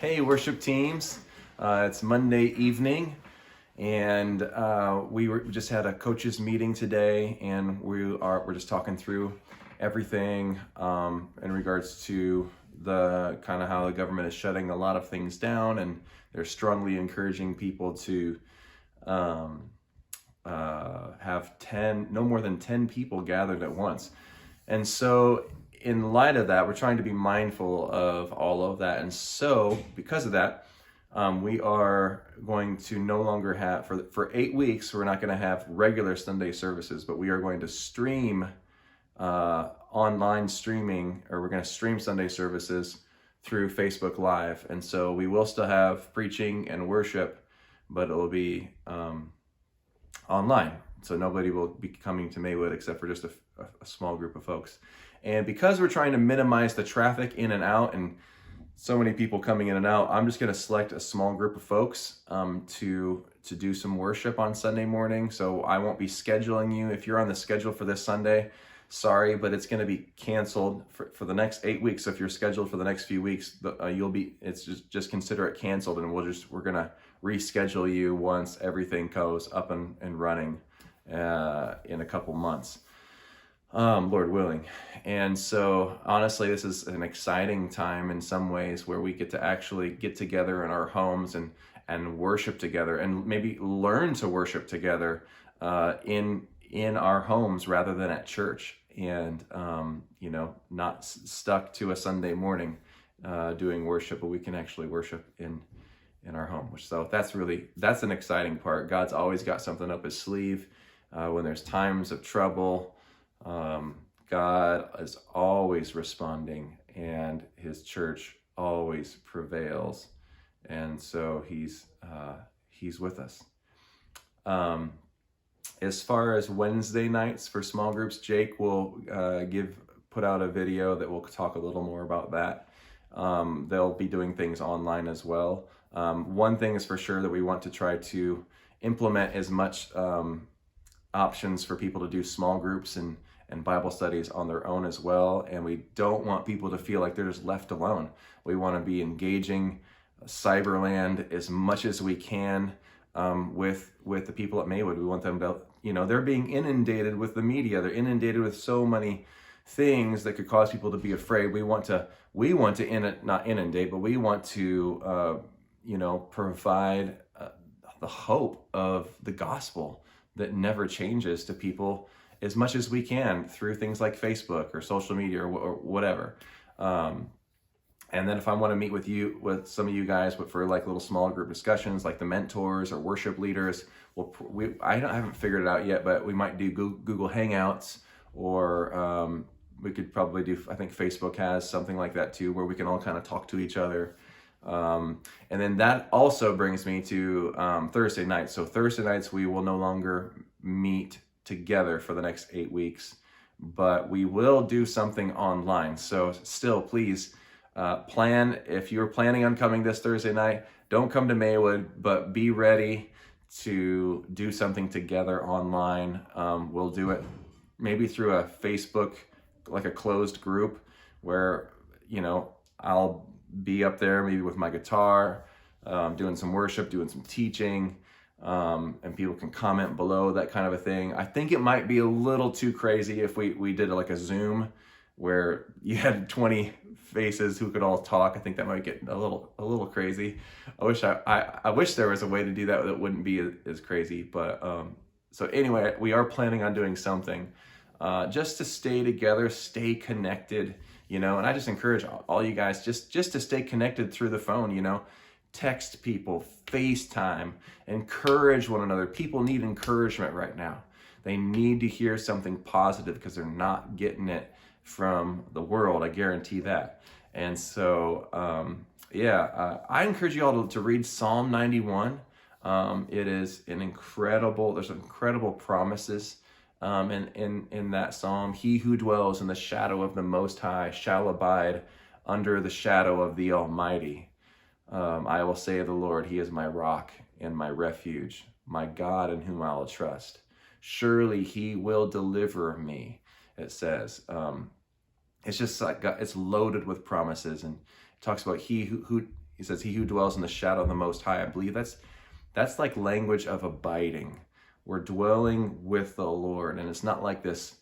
Hey, worship teams. It's Monday evening, and we just had a coaches meeting today, and we're just talking through everything in regards to the kind of how the government is shutting a lot of things down, and they're strongly encouraging people to have no more than 10 people gathered at once. And so in light of that, we're trying to be mindful of all of that. And so because of that, we are going to no longer have, for 8 weeks, we're not going to have regular Sunday services, but we are going to stream online streaming, or we're going to stream Sunday services through Facebook Live. And so we will still have preaching and worship, but it will be online. So nobody will be coming to Maywood except for just a small group of folks. And because we're trying to minimize the traffic in and out and so many people coming in and out, I'm just going to select a small group of folks to do some worship on Sunday morning. So I won't be scheduling you. If you're on the schedule for this Sunday, sorry, but it's going to be canceled for the next 8 weeks. So if you're scheduled for the next few weeks, it's just consider it canceled, and we're going to reschedule you once everything goes up and running in a couple months. Lord willing. And so honestly, this is an exciting time in some ways where we get to actually get together in our homes and worship together, and maybe learn to worship together in our homes rather than at church, and not stuck to a Sunday morning doing worship, but we can actually worship in our home. So that's an exciting part. God's always got something up his sleeve when there's times of trouble. God is always responding, and his church always prevails, and so he's with us. As far as Wednesday nights for small groups, Jake will put out a video that will talk a little more about that. They'll be doing things online as well. One thing is for sure that we want to try to implement as much options for people to do small groups and Bible studies on their own as well. And we don't want people to feel like they're just left alone. We want to be engaging Cyberland as much as we can with the people at Maywood. We want them to, they're being inundated with the media. They're inundated with so many things that could cause people to be afraid. We want to not inundate, but we want to, provide the hope of the gospel that never changes to people as much as we can through things like Facebook or social media or whatever. And then if I want to meet with some of you guys, but for like little small group discussions, like the mentors or worship leaders, I haven't figured it out yet, but we might do Google Hangouts, or we could probably do, I think Facebook has something like that too, where we can all kind of talk to each other. And then that also brings me to Thursday nights. So Thursday nights, we will no longer meet together for the next 8 weeks, but we will do something online. So still, please plan. If you're planning on coming this Thursday night, don't come to Maywood, but be ready to do something together online. We'll do it maybe through a Facebook, like a closed group, where I'll be up there maybe with my guitar, doing some worship, doing some teaching, and people can comment below, that kind of a thing. I think it might be a little too crazy if we did like a Zoom where you had 20 faces who could all talk. I think that might get a little crazy. I wish there was a way to do that wouldn't be as crazy. But so anyway, we are planning on doing something just to stay together, stay connected. And I just encourage all you guys just to stay connected through the phone. Text people, FaceTime, encourage one another. People need encouragement right now. They need to hear something positive because they're not getting it from the world. I guarantee that. And so, I encourage you all to read Psalm 91. It is there's incredible promises in that Psalm. He who dwells in the shadow of the Most High shall abide under the shadow of the Almighty. I will say of the Lord, he is my rock and my refuge, my God in whom I will trust. Surely he will deliver me, it says. It's just like God, it's loaded with promises, and it talks about he who He says, he who dwells in the shadow of the Most High. I believe that's like language of abiding. We're dwelling with the Lord, and it's not like this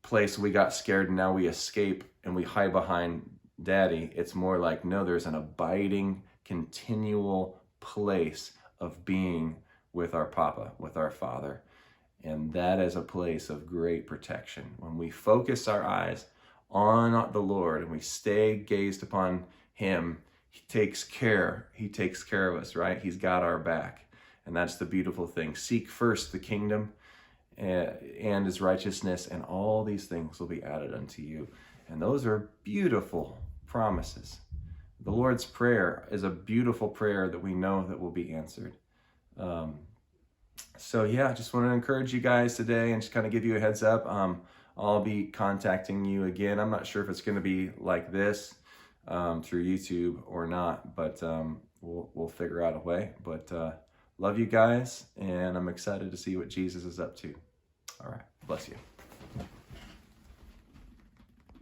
place we got scared and now we escape and we hide behind Daddy. It's more like, no, there's an abiding, continual place of being with our Papa, with our Father. And that is a place of great protection. When we focus our eyes on the Lord and we stay gazed upon him, he takes care of us, right? He's got our back. And that's the beautiful thing. Seek first the kingdom and his righteousness, and all these things will be added unto you. And those are beautiful promises. The Lord's Prayer is a beautiful prayer that we know that will be answered. So yeah, I just want to encourage you guys today and just kind of give you a heads up. I'll be contacting you again. I'm not sure if it's going to be like this through YouTube or not, but we'll figure out a way. But love you guys, and I'm excited to see what Jesus is up to. All right, bless you.